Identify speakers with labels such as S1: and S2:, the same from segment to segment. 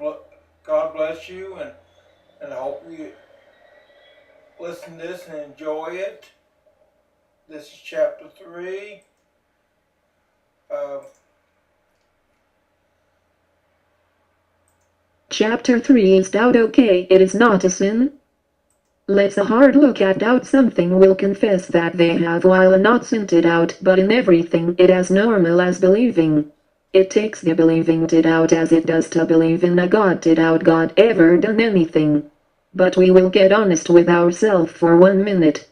S1: God bless you, and I hope you listen to this and enjoy it. This is chapter 3.
S2: Chapter 3 Is doubt okay? It is not a sin. Let's a hard look at doubt. Something will confess that they have while not sinned it out, but in everything it as normal as believing. It takes the believing to doubt as it does to believe in a God to doubt God ever done anything. But we will get honest with ourselves for 1 minute.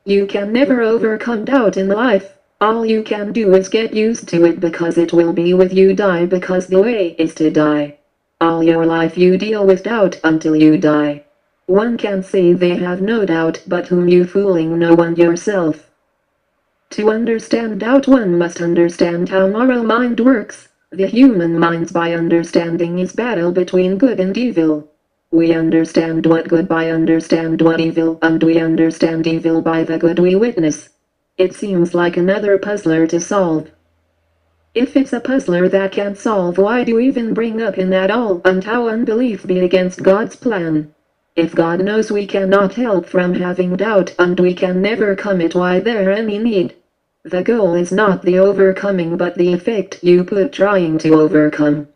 S2: You can never overcome doubt in life. All you can do is get used to it because it will be with you. Die because the way is to die. All your life you deal with doubt until you die. One can say they have no doubt, but whom you fooling no one yourself. To understand doubt one must understand how moral mind works. The human mind's by understanding is battle between good and evil. We understand what good by understand what evil, and we understand evil by the good we witness. It seems like another puzzler to solve. If it's a puzzler that can't solve, why do we even bring up in at all, and how unbelief be against God's plan? If God knows we cannot help from having doubt, and we can never commit, why there any need? The goal is not the overcoming but the effect you put trying to overcome.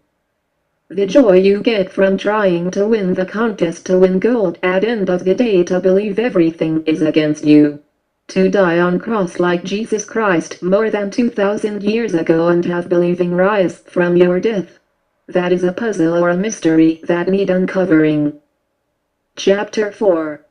S2: The joy you get from trying to win the contest to win gold at end of the day to believe everything is against you. To die on cross like Jesus Christ more than 2,000 years ago and have believing rise from your death. That is a puzzle or a mystery that need uncovering. Chapter 4